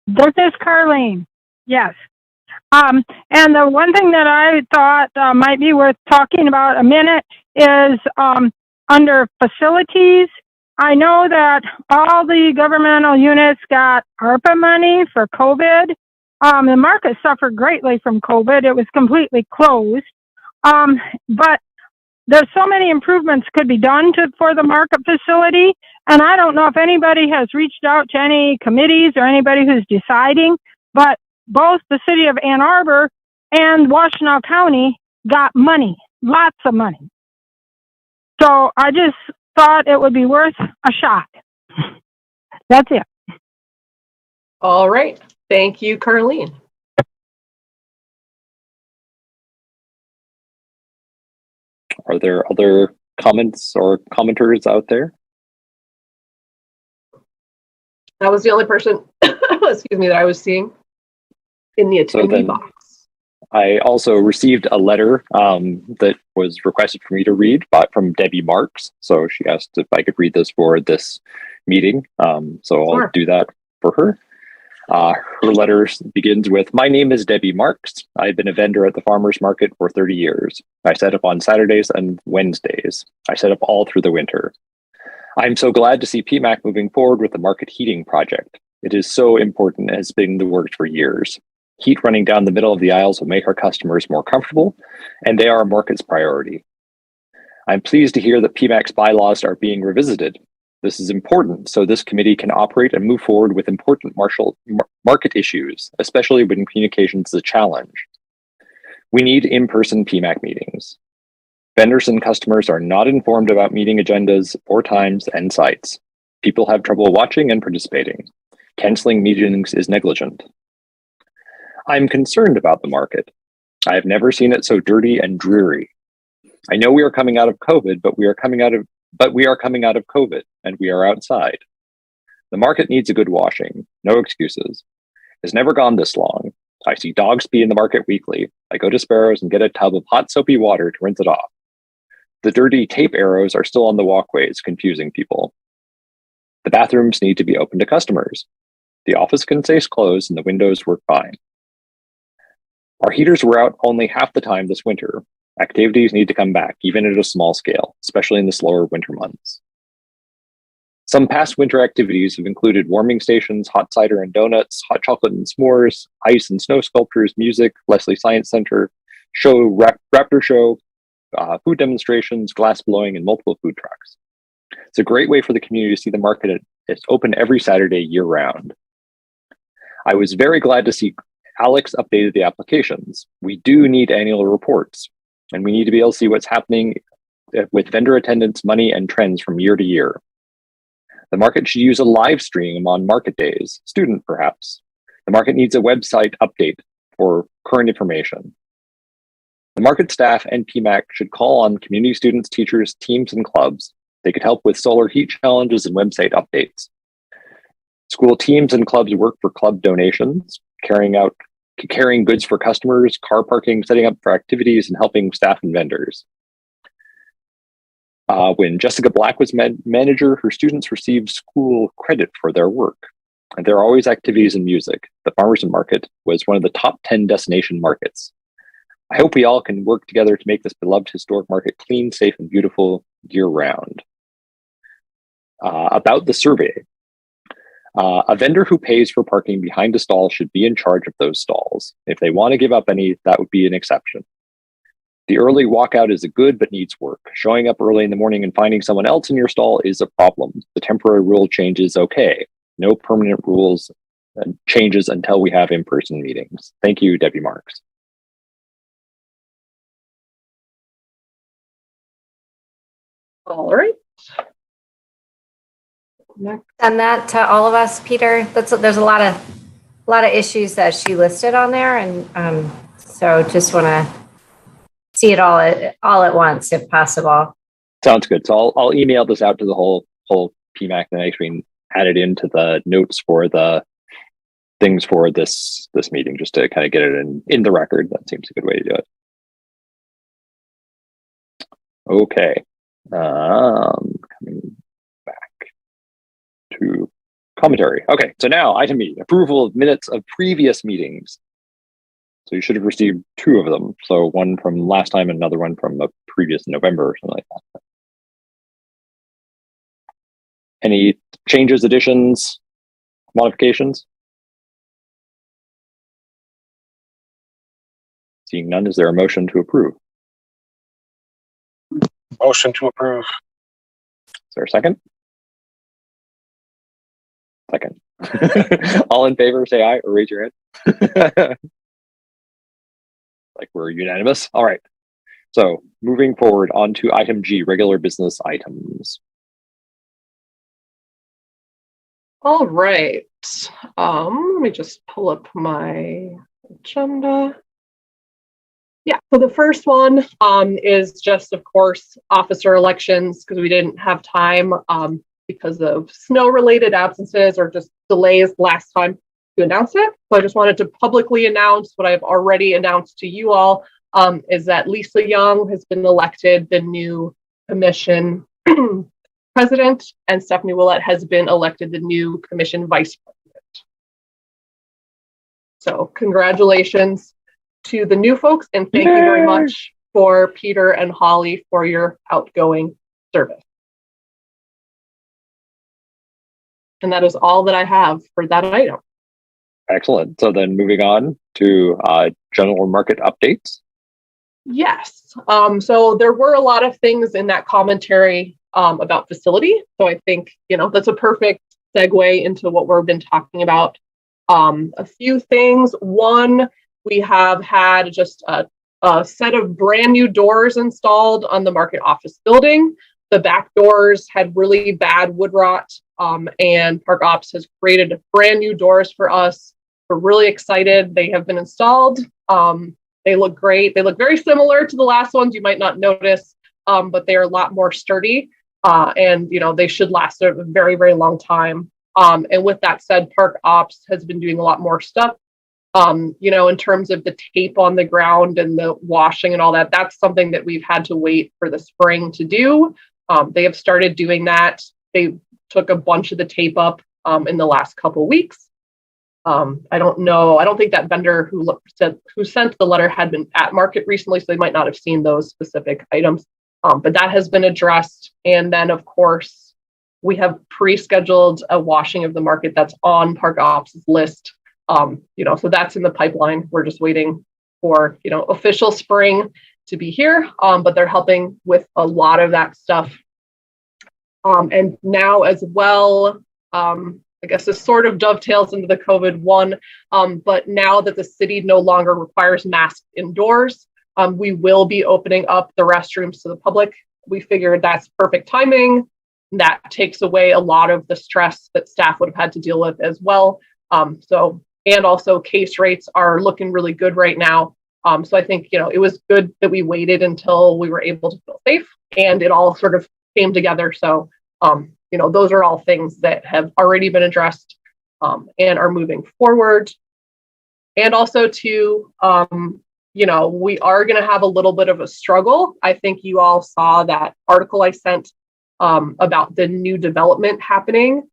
This is Carlene. Yes. And the one thing that I thought might be worth talking about a minute is under facilities. I know that all the governmental units got ARPA money for COVID. The market suffered greatly from COVID. It was completely closed. But there's so many improvements could be done for the market facility. And I don't know if anybody has reached out to any committees or anybody who's deciding, but both the city of Ann Arbor and Washtenaw County got money, lots of money. So I just thought it would be worth a shot. That's it. All right. Thank you, Carlene. Are there other comments or commenters out there? That was the only person, excuse me, that I was seeing in the attendee box. I also received a letter that was requested for me to read from Debbie Marks. So she asked if I could read this for this meeting. So I'll do that for her. Her letter begins with, "My name is Debbie Marks. I've been a vendor at the farmers market for 30 years. I set up on Saturdays and Wednesdays. I set up all through the winter. I'm so glad to see PMAC moving forward with the market heating project. It is so important and has been in the works for years. Heat running down the middle of the aisles will make our customers more comfortable, and they are our market's priority. I'm pleased to hear that PMAC's bylaws are being revisited. This is important so this committee can operate and move forward with important market issues, especially when communications is a challenge. We need in-person PMAC meetings. Vendors and customers are not informed about meeting agendas or times and sites. People have trouble watching and participating. Canceling meetings is negligent. I'm concerned about the market. I have never seen it so dirty and dreary. I know we are coming out of COVID, but we are coming out of COVID, and we are outside. The market needs a good washing. No excuses. It's never gone this long. I see dogs pee in the market weekly. I go to Sparrows and get a tub of hot soapy water to rinse it off. The dirty tape arrows are still on the walkways, confusing people. The bathrooms need to be open to customers. The office can stay closed and the windows work fine. Our heaters were out only half the time this winter. Activities need to come back, even at a small scale, especially in the slower winter months. Some past winter activities have included warming stations, hot cider and donuts, hot chocolate and s'mores, ice and snow sculptures, music, Leslie Science Center, raptor show, food demonstrations, glass blowing, and multiple food trucks. It's a great way for the community to see the market. It's open every Saturday year-round. I was very glad to see Alex updated the applications. We do need annual reports, and we need to be able to see what's happening with vendor attendance, money, and trends from year to year. The market should use a live stream on market days, student perhaps. The market needs a website update for current information. The market staff and PMAC should call on community students, teachers, teams, and clubs. They could help with solar heat challenges and website updates. School teams and clubs work for club donations, carrying goods for customers, car parking, setting up for activities, and helping staff and vendors. When Jessica Black was manager, her students received school credit for their work. And there are always activities and music. The farmers market was one of the top 10 destination markets. I hope we all can work together to make this beloved historic market clean, safe, and beautiful year-round. About the survey. A vendor who pays for parking behind a stall should be in charge of those stalls. If they want to give up any, that would be an exception. The early walkout is good but needs work. Showing up early in the morning and finding someone else in your stall is a problem. The temporary rule change is okay. No permanent rules changes until we have in-person meetings. Thank you, Debbie Marks. All right. Send that to all of us, Peter. There's a lot of issues that she listed on there, and so just want to see it all at once if possible. Sounds good. So I'll email this out to the whole PMAC and actually add it into the notes for the things for this meeting, just to kind of get it in the record. That seems a good way to do it. Okay. Coming back to commentary. Okay, so now item E, approval of minutes of previous meetings. So you should have received 2 of them. So one from last time and another one from a previous November or something like that. Any changes, additions, modifications? Seeing none, is there a motion to approve? Motion to approve. Is there a second? Second. All in favor, say aye or raise your hand. Like we're unanimous. All right. So moving forward on to item G, regular business items. All right. Let me just pull up my agenda. Yeah, so the first one is just, of course, officer elections, because we didn't have time because of snow-related absences or just delays last time to announce it. So I just wanted to publicly announce what I've already announced to you all, is that Lisa Young has been elected the new commission president, and Stephanie Willett has been elected the new commission vice president. So congratulations to the new folks, and thank you very much for Peter and Holly for your outgoing service. And that is all that I have for that item. Excellent. So then moving on to general market updates. Yes. So there were a lot of things in that commentary about facility. So I think, that's a perfect segue into what we've been talking about. A few things. One, we have had just a set of brand new doors installed on the market office building. The back doors had really bad wood rot, and Park Ops has created brand new doors for us. We're really excited. They have been installed. They look great. They look very similar to the last ones. You might not notice, but they are a lot more sturdy, and they should last a very, very long time. And with that said, Park Ops has been doing a lot more stuff. In terms of the tape on the ground and the washing and all that, that's something that we've had to wait for the spring to do. They have started doing that. They took a bunch of the tape up in the last couple of weeks. I don't know. I don't think that vendor who sent the letter had been at market recently, so they might not have seen those specific items. But that has been addressed. And then, of course, we have pre-scheduled a washing of the market that's on Park Ops' list. So that's in the pipeline. We're just waiting for, official spring to be here, but they're helping with a lot of that stuff. And now as well, I guess this sort of dovetails into the COVID one, but now that the city no longer requires masks indoors, we will be opening up the restrooms to the public. We figured that's perfect timing. That takes away a lot of the stress that staff would have had to deal with as well. And also case rates are looking really good right now. So I think, it was good that we waited until we were able to feel safe, and it all sort of came together. So, those are all things that have already been addressed and are moving forward. And also to, we are going to have a little bit of a struggle. I think you all saw that article I sent about the new development happening.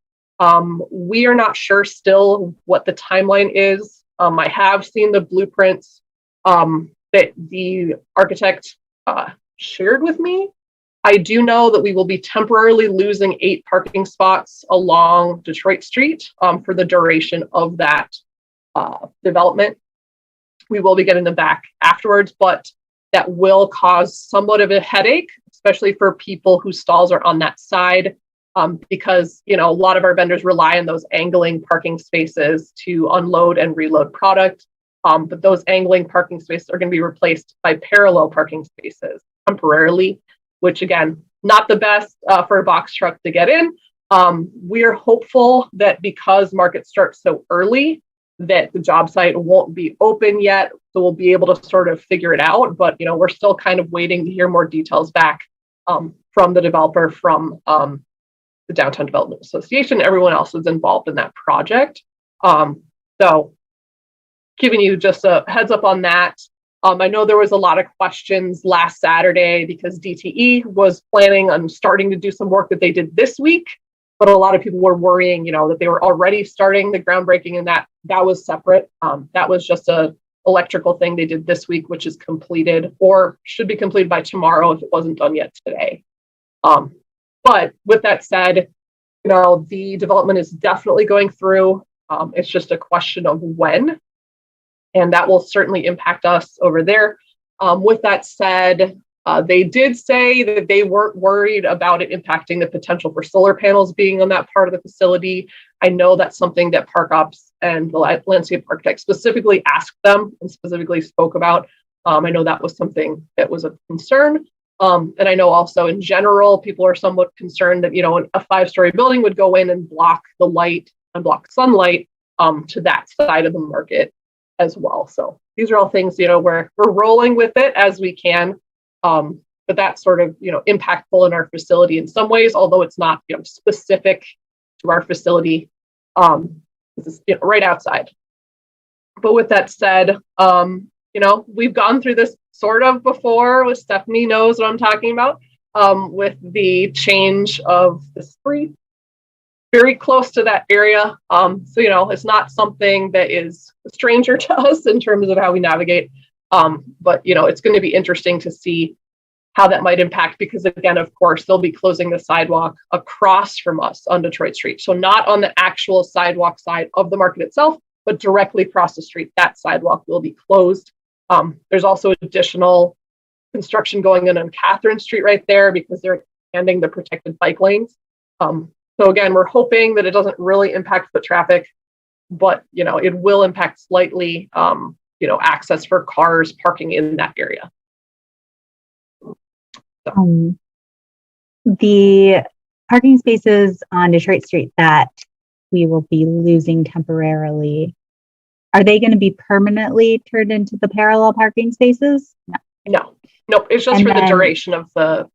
We are not sure still what the timeline is. I have seen the blueprints that the architect shared with me. I do know that we will be temporarily losing 8 parking spots along Detroit Street for the duration of that development. We will be getting them back afterwards, but that will cause somewhat of a headache, especially for people whose stalls are on that side. Because, a lot of our vendors rely on those angling parking spaces to unload and reload product. But those angling parking spaces are going to be replaced by parallel parking spaces temporarily, which again, not the best for a box truck to get in. We are hopeful that because market starts so early, that the job site won't be open yet. So we'll be able to sort of figure it out. But, we're still kind of waiting to hear more details back from the developer, from the Downtown Development Association. Everyone else is involved in that project. So giving you just a heads up on that. I know there was a lot of questions last Saturday because DTE was planning on starting to do some work that they did this week. but a lot of people were worrying, that they were already starting the groundbreaking, and that was separate. That was just a electrical thing they did this week, which is completed or should be completed by tomorrow if it wasn't done yet today. But with that said, the development is definitely going through. It's just a question of when, and that will certainly impact us over there. With that said, they did say that they weren't worried about it impacting the potential for solar panels being on that part of the facility. I know that's something that Park Ops and the landscape architect specifically asked them and specifically spoke about. I know that was something that was a concern. And I know also in general, people are somewhat concerned that, a 5-story building would go in and block the light and block sunlight to that side of the market as well. So these are all things, we're rolling with it as we can. But that's sort of, impactful in our facility in some ways, although it's not, specific to our facility. This is, right outside. But with that said, we've gone through this sort of before with Stephanie knows what I'm talking about, with the change of the street very close to that area. So, it's not something that is a stranger to us in terms of how we navigate. But, it's going to be interesting to see how that might impact, because again, of course, they'll be closing the sidewalk across from us on Detroit Street. So not on the actual sidewalk side of the market itself, but directly across the street, that sidewalk will be closed. There's also additional construction going on Catherine Street right there because they're expanding the protected bike lanes. So again, we're hoping that it doesn't really impact foot traffic, but, it will impact slightly, access for cars parking in that area. The parking spaces on Detroit Street that we will be losing temporarily, are they going to be permanently turned into the parallel parking spaces? No, it's just for the duration of the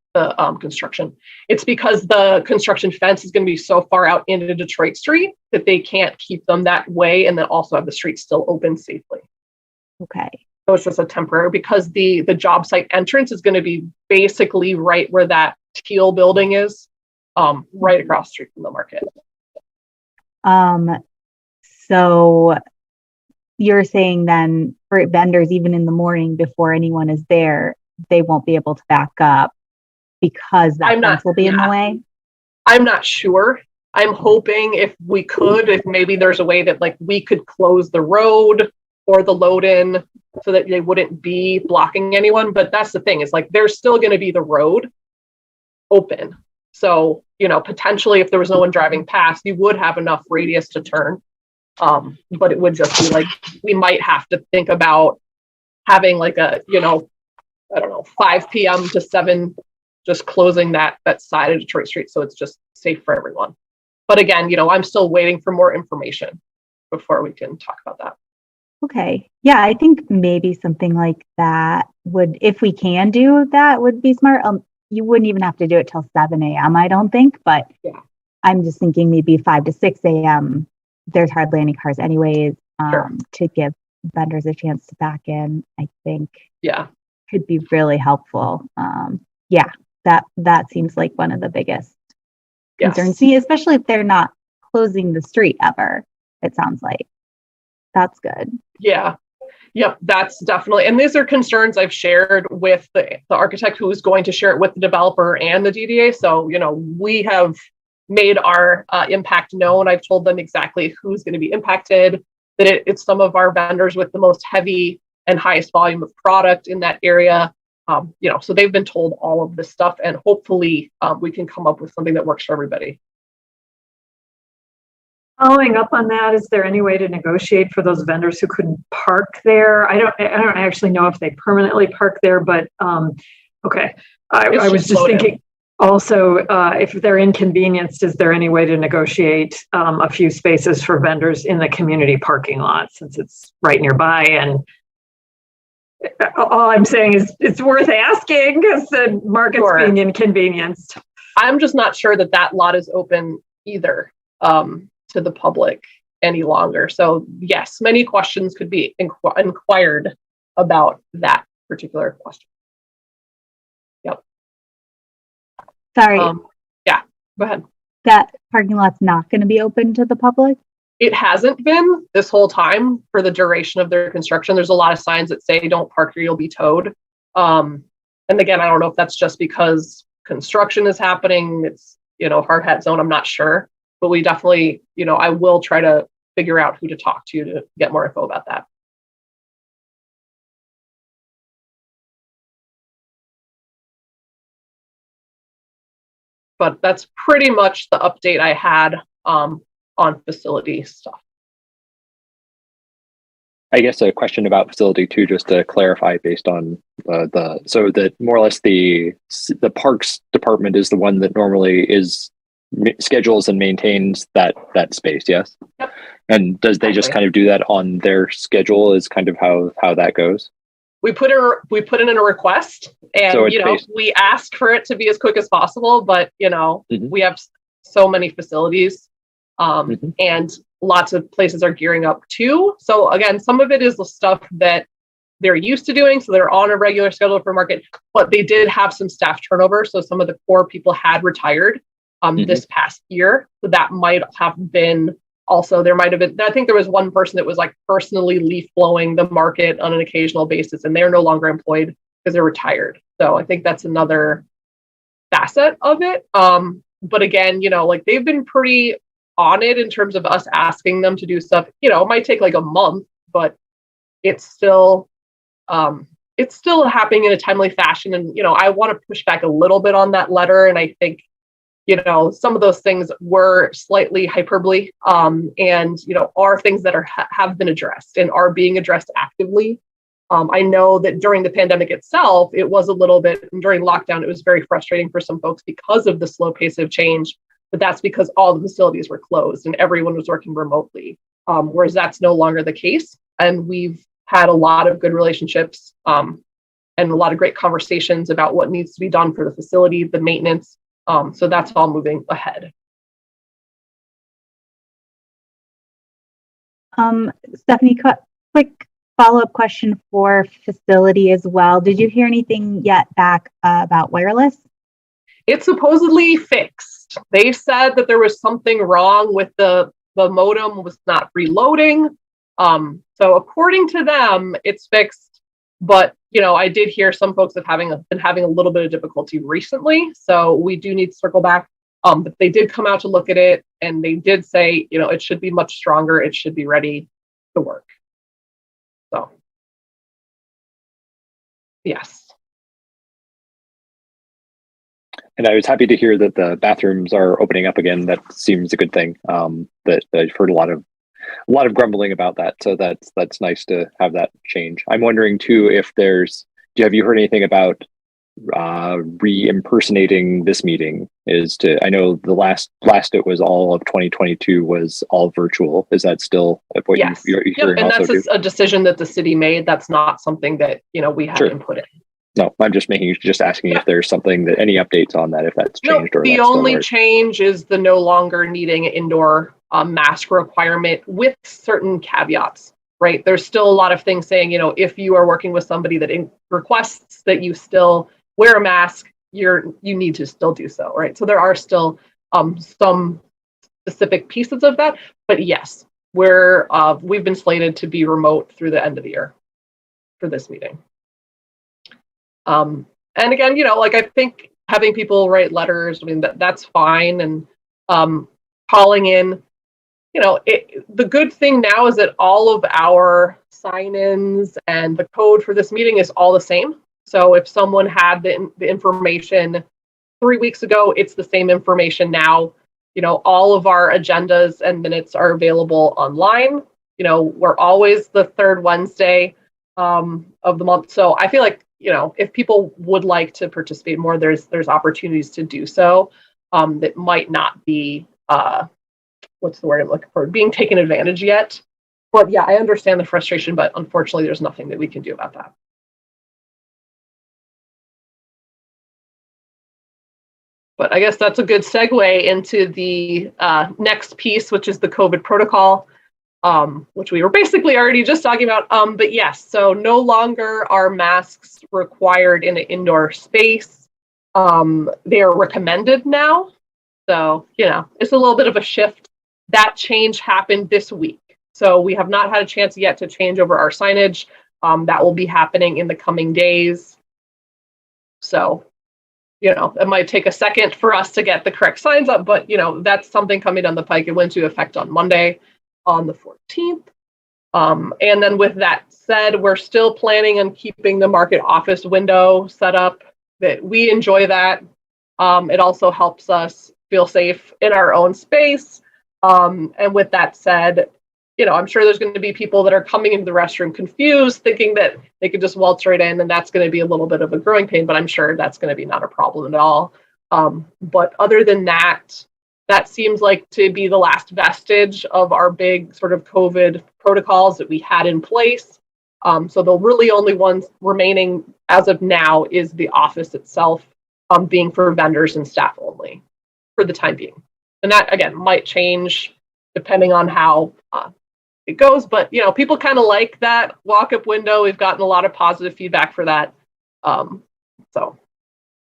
construction. It's because the construction fence is going to be so far out into Detroit Street that they can't keep them that way and then also have the street still open safely. Okay. So it's just a temporary, because the job site entrance is going to be basically right where that teal building is, right across the street from the market. So you're saying then for vendors, even in the morning before anyone is there, they won't be able to back up because that fence will be in the way? I'm not sure. I'm hoping if maybe there's a way that we could close the road or the load in so that they wouldn't be blocking anyone. But that's the thing is there's still going to be the road open. So, potentially if there was no one driving past, you would have enough radius to turn. But it would just be we might have to think about having a, 5 p.m. to 7, just closing that side of Detroit Street. So it's just safe for everyone. But again, I'm still waiting for more information before we can talk about that. Okay. Yeah, I think maybe something like that would, if we can do that, would be smart. You wouldn't even have to do it till 7 a.m., I don't think, but yeah. I'm just thinking maybe 5 to 6 a.m. There's hardly any cars anyways, sure. To give vendors a chance to back in, I think could be really helpful. That seems like one of the biggest concerns to me, especially if they're not closing the street ever, it sounds like. That's good. Yeah. Yep, that's definitely, and these are concerns I've shared with the architect who is going to share it with the developer and the DDA. So, we have made our impact known. I've told them exactly who's going to be impacted, that it's some of our vendors with the most heavy and highest volume of product in that area. So they've been told all of this stuff, and hopefully we can come up with something that works for everybody. Following up on that, is there any way to negotiate for those vendors who couldn't park there? I don't actually know if they permanently park there, but okay. I was just thinking also, if they're inconvenienced, is there any way to negotiate a few spaces for vendors in the community parking lot, since it's right nearby? And all I'm saying is it's worth asking because the market's being inconvenienced. I'm just not sure that lot is open either. To the public any longer. So yes, many questions could be inquired about that particular question. Yep. Sorry. Yeah, go ahead. that parking lot's not going to be open to the public? It hasn't been this whole time for the duration of their construction. There's a lot of signs that say don't park here, you'll be towed. And again, I don't know if that's just because construction is happening. It's, hard hat zone. I'm not sure, but we definitely, I will try to figure out who to talk to get more info about that. But that's pretty much the update I had on facility stuff. I guess a question about facility too, just to clarify, based on so that more or less the parks department is the one that normally schedules and maintains that space. Yes. Yep. And does they just kind of do that on their schedule? Is kind of how that goes. We put in a request, and so we ask for it to be as quick as possible. But we have so many facilities, and lots of places are gearing up too. So again, some of it is the stuff that they're used to doing, so they're on a regular schedule for market. But they did have some staff turnover, so some of the core people had retired this past year. So that might have been. Also, there might have been, I think there was one person that was like personally leaf blowing the market on an occasional basis, and they're no longer employed because they're retired. So I think that's another facet of it. But again, they've been pretty on it in terms of us asking them to do stuff. It might take like a month, but it's still happening in a timely fashion. And, I want to push back a little bit on that letter. And I think, some of those things were slightly hyperbole, and, are things that have been addressed and are being addressed actively. I know that during the pandemic itself, it was a little bit, during lockdown, it was very frustrating for some folks because of the slow pace of change, but that's because all the facilities were closed and everyone was working remotely, whereas that's no longer the case. And we've had a lot of good relationships and a lot of great conversations about what needs to be done for the facility, the maintenance. So that's all moving ahead. Stephanie, quick follow-up question for facility as well. Did you hear anything yet back about wireless? It's supposedly fixed. They said that there was something wrong with the modem was not reloading. So according to them, it's fixed. But, I did hear some folks have been having a little bit of difficulty recently. So we do need to circle back. But they did come out to look at it, and they did say, it should be much stronger. It should be ready to work. So, yes. And I was happy to hear that the bathrooms are opening up again. That seems a good thing. That I've heard a lot of grumbling about that. So that's nice to have that change. I'm wondering too if have you heard anything about re-impersonating this meeting? I know the last it was all of 2022 was all virtual. Is that still what yes. you're hearing? And that's a decision that the city made. That's not something that we had input in. No, I'm just asking if there's something that any updates on that, if that's changed. No, the only change is the no longer needing an indoor mask requirement with certain caveats, right? There's still a lot of things saying, if you are working with somebody that requests that you still wear a mask, you need to still do so, right? So there are still some specific pieces of that, but yes, we've been slated to be remote through the end of the year for this meeting. And again, I think having people write letters, that's fine. And calling in, the good thing now is that all of our sign-ins and the code for this meeting is all the same. So if someone had the information 3 weeks ago, it's the same information now. All of our agendas and minutes are available online. We're always the third Wednesday of the month. So I feel like, if people would like to participate more, there's opportunities to do so that might not be, what's the word I'm looking for, being taken advantage yet. But yeah, I understand the frustration, but unfortunately, there's nothing that we can do about that. But I guess that's a good segue into the next piece, which is the COVID protocol, which we were basically already just talking about. But yes, so no longer are masks required in an indoor space. They are recommended now. So, it's a little bit of a shift. That change happened this week. So we have not had a chance yet to change over our signage. That will be happening in the coming days. So, it might take a second for us to get the correct signs up, but, that's something coming down the pike. It went into effect on Monday, on the 14th. And then with that said, we're still planning on keeping the market office window set up. That we enjoy that. It also helps us feel safe in our own space. And with that said, I'm sure there's going to be people that are coming into the restroom confused, thinking that they could just waltz right in, and that's going to be a little bit of a growing pain, but I'm sure that's going to be not a problem at all. But other than that, that seems like to be the last vestige of our big sort of COVID protocols that we had in place. So the really only ones remaining as of now is the office itself, being for vendors and staff only for the time being. And that, again, might change depending on how it goes. But, people kind of like that walk-up window. We've gotten a lot of positive feedback for that. So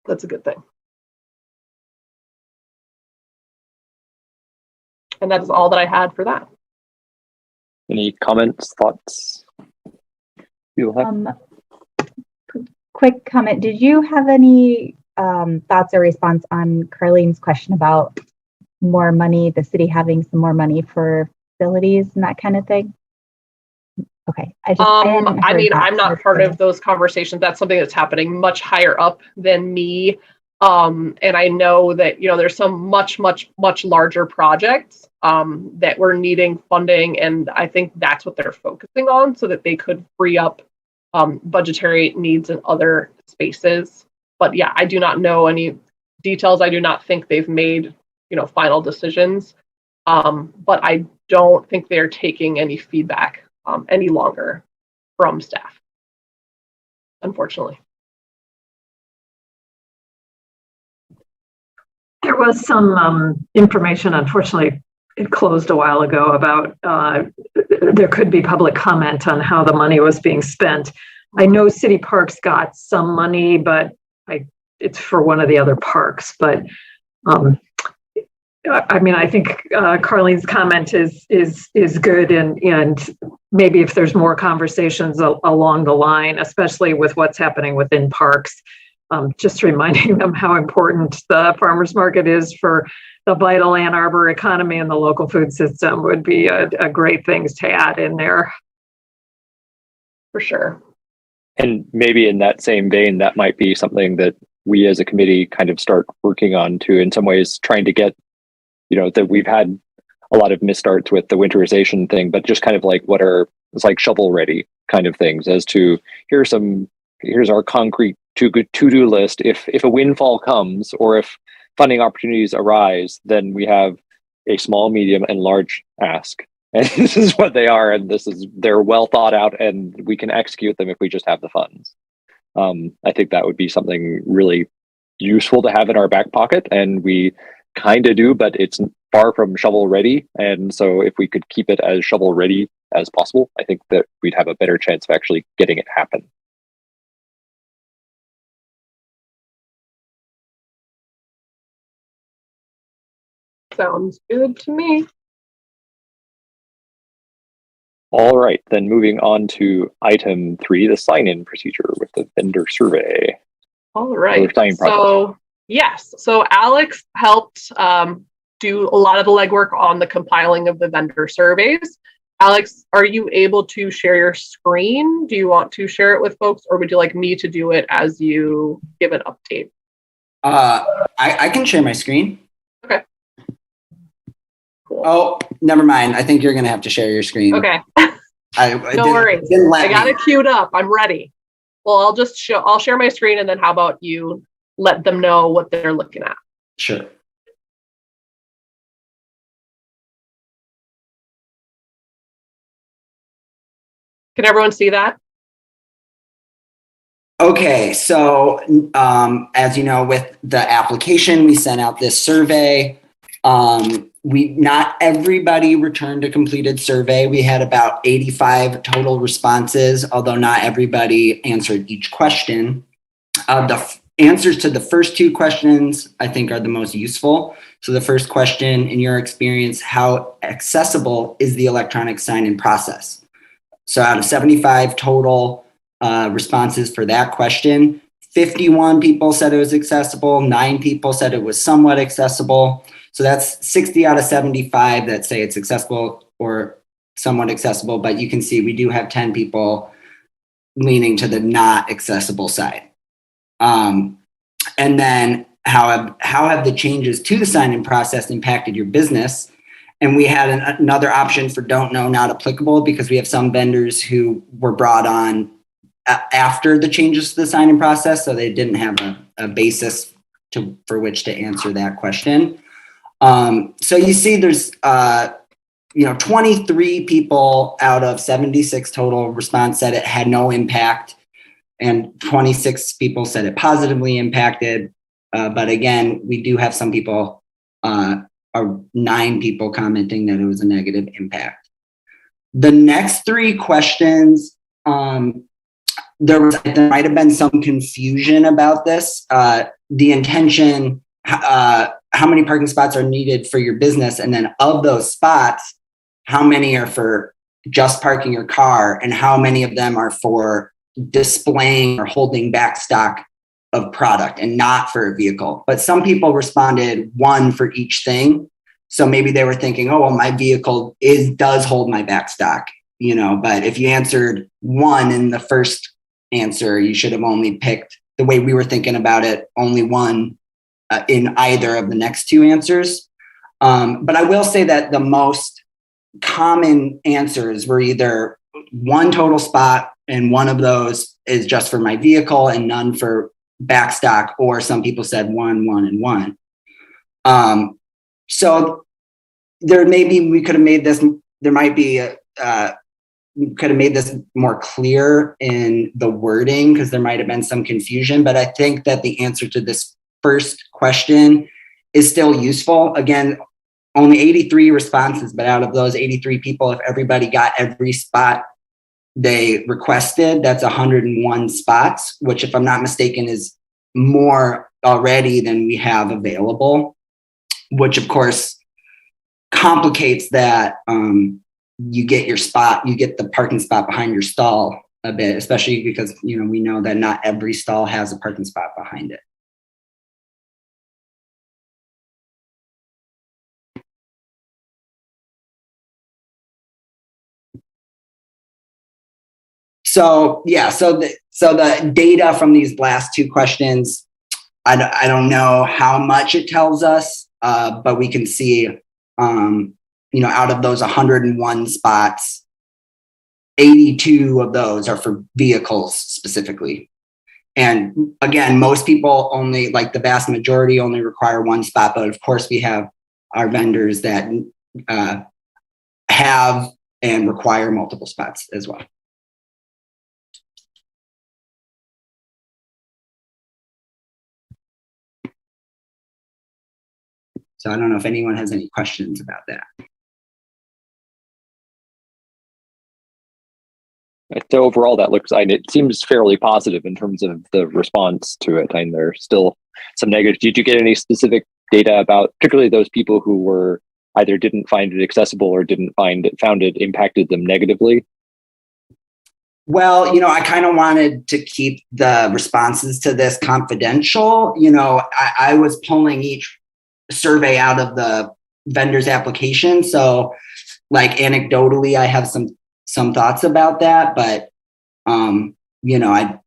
that's a good thing. And that is all that I had for that. Any comments, thoughts? You have? Quick comment. Did you have any thoughts or response on Carlene's question about more money, the city having some more money for facilities and that kind of thing? Okay. I'm not part of those conversations. That's something that's happening much higher up than me. And I know that, there's some much, much, much larger projects that we're needing funding. And I think that's what they're focusing on so that they could free up budgetary needs in other spaces. But yeah, I do not know any details. I do not think they've made, final decisions. But I don't think they're taking any feedback any longer from staff, unfortunately. There was some information, unfortunately, it closed a while ago, about there could be public comment on how the money was being spent. I know City Parks got some money, but it's for one of the other parks. But I think Carlene's comment is good, and maybe if there's more conversations along the line, especially with what's happening within parks, just reminding them how important the farmers market is for the vital Ann Arbor economy and the local food system would be a great things to add in there. For sure. And maybe in that same vein, that might be something that we as a committee kind of start working on too, in some ways, trying to get, that we've had a lot of mistarts with the winterization thing, but just kind of like it's like shovel ready kind of things as to here's our concrete to-do list. If a windfall comes or if funding opportunities arise, then we have a small, medium, and large ask. And this is what they are, and they're well thought out, and we can execute them if we just have the funds. I think that would be something really useful to have in our back pocket, and we kind of do, but it's far from shovel ready. And so if we could keep it as shovel ready as possible, I think that we'd have a better chance of actually getting it happen. Sounds good to me. All right, then moving on to item 3, the sign-in procedure with the vendor survey. All right. So yes, so Alex helped do a lot of the legwork on the compiling of the vendor surveys. Alex, are you able to share your screen? Do you want to share it with folks, or would you like me to do it as you give an update? I can share my screen. Okay. Cool. Oh, never mind. I think you're going to have to share your screen. Okay. No worries. I got it queued up. I'm ready. Well, I'll share my screen, and then how about you let them know what they're looking at? Sure. Can everyone see that? Okay, so as you know, with the application, we sent out this survey. Not everybody returned a completed survey. We had about 85 total responses, although not everybody answered each question. The answers to the first two questions, I think, are the most useful. So the first question, in your experience, how accessible is the electronic sign-in process? So out of 75 total responses for that question, 51 people said it was accessible, 9 people said it was somewhat accessible. So that's 60 out of 75 that say it's accessible or somewhat accessible, but you can see we do have 10 people leaning to the not accessible side. And then how have the changes to the sign-in process impacted your business? And we had another option for don't know, not applicable, because we have some vendors who were brought on after the changes to the sign-in process, so they didn't have a basis for which to answer that question. So you see there's 23 people out of 76 total response said it had no impact, and 26 people said it positively impacted. But again, we do have some people, or 9 people commenting that it was a negative impact. The next 3 questions, there might have been some confusion about this. The intention, how many parking spots are needed for your business? And then of those spots, how many are for just parking your car, and how many of them are for displaying or holding back stock of product and not for a vehicle? But some people responded 1 for each thing. So maybe they were thinking, oh, well, my vehicle does hold my back stock, but if you answered 1 in the first answer, you should have only picked, the way we were thinking about it, only 1 in either of the next 2 answers. But I will say that the most common answers were either 1 total spot, and 1 of those is just for my vehicle and none for backstock, or some people said 1, 1, and 1. So we could have made this, we could have made this more clear in the wording, because there might have been some confusion, but I think that the answer to this first question is still useful. Again, only 83 responses, but out of those 83 people, if everybody got every spot they requested, that's 101 spots, which, if I'm not mistaken, is more already than we have available, which of course complicates that. You get the parking spot behind your stall a bit, especially because, we know that not every stall has a parking spot behind it. So the data from these last 2 questions, I don't know how much it tells us, but we can see, out of those 101 spots, 82 of those are for vehicles specifically. And again, most people only, like the vast majority, only require 1 spot, but of course we have our vendors that have and require multiple spots as well. So I don't know if anyone has any questions about that. So overall, it seems fairly positive in terms of the response to it. And there's still some negative. Did you get any specific data about particularly those people who were either didn't find it accessible or found it impacted them negatively? Well, I kind of wanted to keep the responses to this confidential. I was pulling each survey out of the vendor's application. So like anecdotally, I have some thoughts about that, but I didn't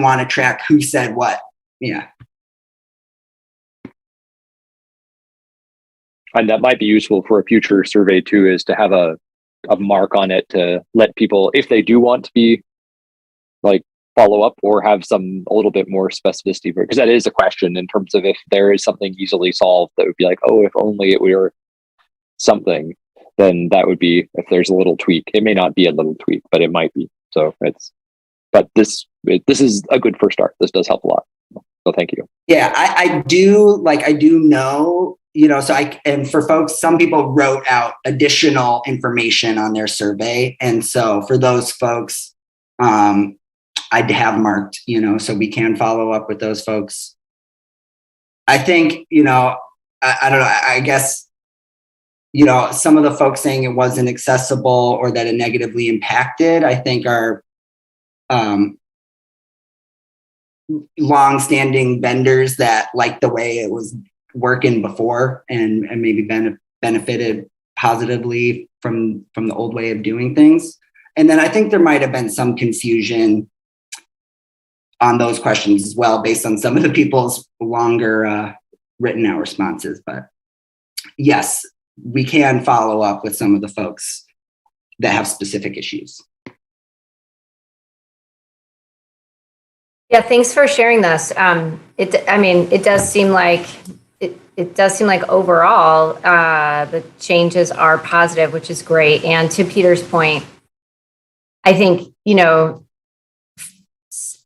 want to track who said what. Yeah. And that might be useful for a future survey too, is to have a mark on it to let people, if they do want to be like follow up or have a little bit more specificity, because that is a question in terms of if there is something easily solved that would be like, oh, if only it were something, then that would be, if there's a little tweak. It may not be a little tweak, but it might be. So this is a good first start. This does help a lot. So thank you. Yeah, I do know, and for folks, some people wrote out additional information on their survey. And so for those folks, I'd have marked, so we can follow up with those folks. I think, I don't know, I guess, some of the folks saying it wasn't accessible or that it negatively impacted, I think are long-standing vendors that like the way it was working before and maybe benefited positively from the old way of doing things. And then I think there might have been some confusion on those questions as well, based on some of the people's longer written out responses. But yes, we can follow up with some of the folks that have specific issues. Yeah, thanks for sharing this. It does seem like overall the changes are positive, which is great. And to Peter's point, I think,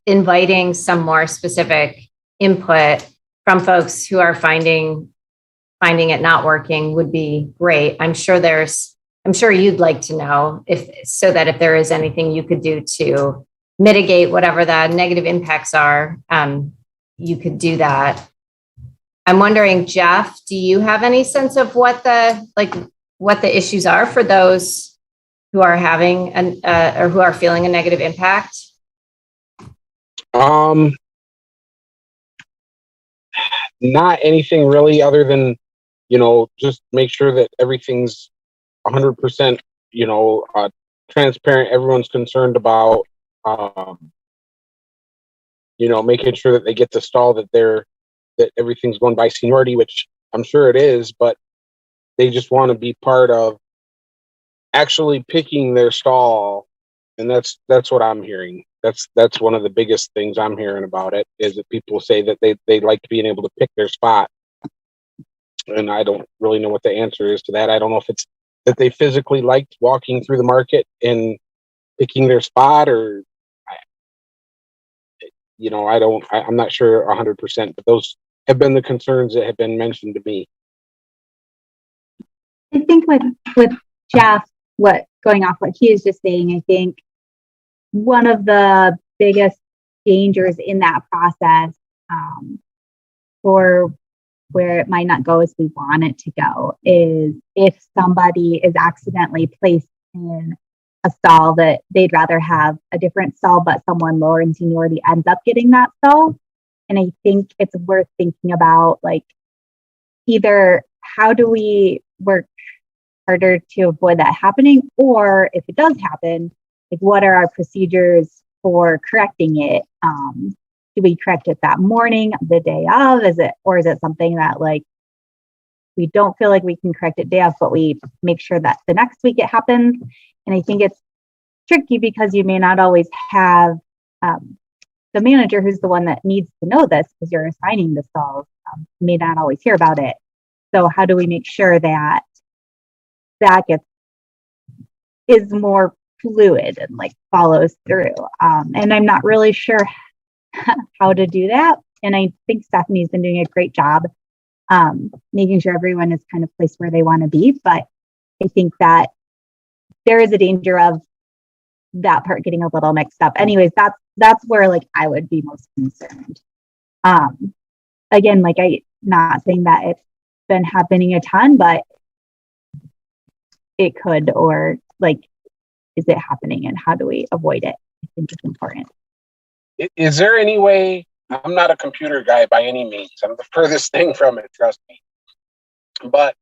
inviting some more specific input from folks who are finding it not working would be great. I'm sure you'd like to know so that if there is anything you could do to mitigate whatever the negative impacts are, you could do that. I'm wondering, Jeff, do you have any sense of what the issues are for those who are having or who are feeling a negative impact? Not anything really other than, just make sure that everything's 100%, transparent. Everyone's concerned about, making sure that they get the stall that everything's going by seniority, which I'm sure it is, but they just want to be part of actually picking their stall. And that's what I'm hearing. That's one of the biggest things I'm hearing about it, is that people say that they like being able to pick their spot. And I don't really know what the answer is to that. I don't know if it's that they physically liked walking through the market and picking their spot, or I'm not sure 100%, but those have been the concerns that have been mentioned to me. I think with Jeff, going off what he is just saying, I think one of the biggest dangers in that process, for where it might not go as we want it to go, is if somebody is accidentally placed in a stall that they'd rather have a different stall, but someone lower in seniority ends up getting that stall. And I think it's worth thinking about, either how do we work harder to avoid that happening, or if it does happen, what are our procedures for correcting it? Do we correct it that morning, the day of? Is it something that we don't feel like we can correct it day of, but we make sure that the next week it happens? And I think it's tricky because you may not always have the manager, who's the one that needs to know this because you're assigning the stalls, may not always hear about it. So how do we make sure that is more fluid and follows through? And I'm not really sure how to do that. And I think Stephanie's been doing a great job making sure everyone is kind of placed where they want to be. But I think that there is a danger of that part getting a little mixed up. Anyways, that's where I would be most concerned. Again, I'm not saying that it's been happening a ton, but it could, or is it happening and how do we avoid it? I think it's important. Is there any way? I'm not a computer guy by any means. I'm the furthest thing from it, trust me. But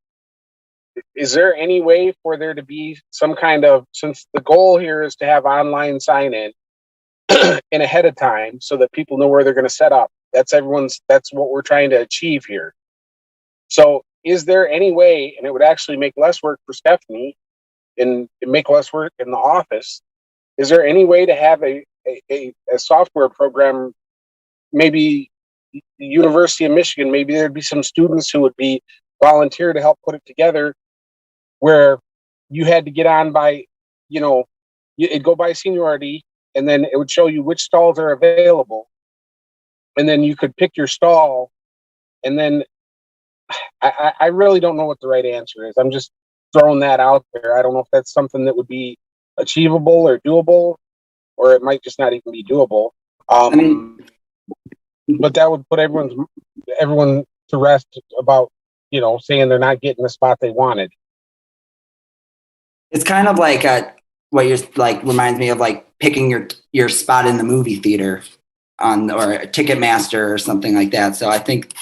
is there any way for there to be some kind of, since the goal here is to have online sign-in in ahead of time so that people know where they're going to set up. That's what we're trying to achieve here. So is there any way, and it would actually make less work for Stephanie and make less work in the office, is there any way to have a software program, maybe the University of Michigan, maybe there'd be some students who would be volunteer to help put it together, where you had to get on by, it'd go by seniority, and then it would show you which stalls are available. And then you could pick your stall. And then I really don't know what the right answer is. I'm just throwing that out there. I don't know if that's something that would be achievable or doable. or it might just not even be doable. But that would put everyone to rest about, saying they're not getting the spot they wanted. It's kind of like what you're like reminds me of like picking your spot in the movie theater or a Ticketmaster or something like that. So I think,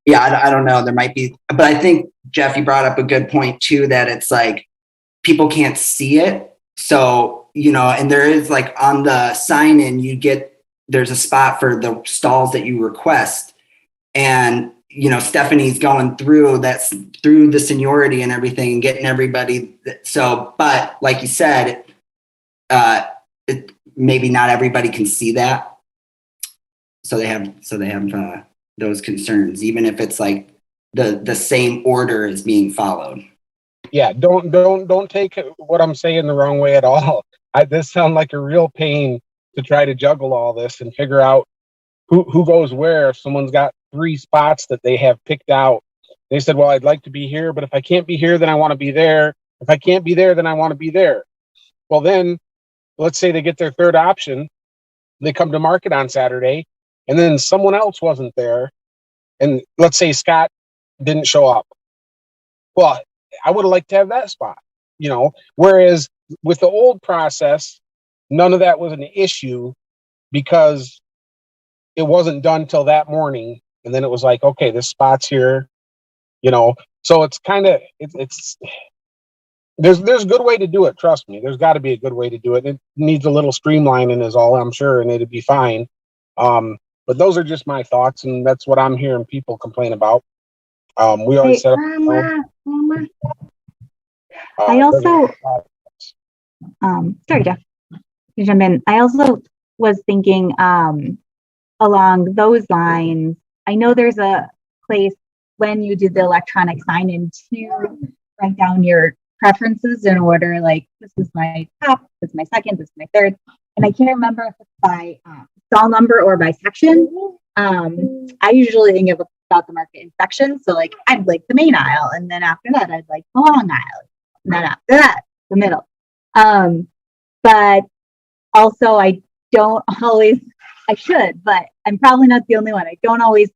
yeah, I don't know. There might be, but I think Jeff, you brought up a good point too, that it's like people can't see it. So, and there is like on the sign in, there's a spot for the stalls that you request. And, Stephanie's going through the seniority and everything and getting everybody. So, but like you said, maybe not everybody can see that. So they have those concerns, even if it's like the same order is being followed. Yeah, don't take what I'm saying the wrong way at all. This sounds like a real pain to try to juggle all this and figure out who goes where. If someone's got 3 spots that they have picked out, they said, well, I'd like to be here, but if I can't be here, then I want to be there. If I can't be there, then I want to be there. Well, then let's say they get their third option. They come to market on Saturday, and then someone else wasn't there. And let's say Scott didn't show up. Well, I would have liked to have that spot, whereas with the old process, none of that was an issue because it wasn't done till that morning. And then it was like, okay, this spot's here, so it's kind of, there's a good way to do it. Trust me, there's got to be a good way to do it. It needs a little streamlining is all, I'm sure, and it'd be fine. But those are just my thoughts, and that's what I'm hearing people complain about. We already set up. I also, sorry, Jeff, to jump in. I also was thinking along those lines. I know there's a place when you do the electronic sign-in to write down your preferences in order. Like, this is my top, this is my second, this is my third, and I can't remember if it's by stall number or by section. I usually think about the market in sections. So like I'd like the main aisle, and then after that I'd like the long aisle, and then after that the middle. But also I don't always, I should, but I'm probably not the only one. I don't always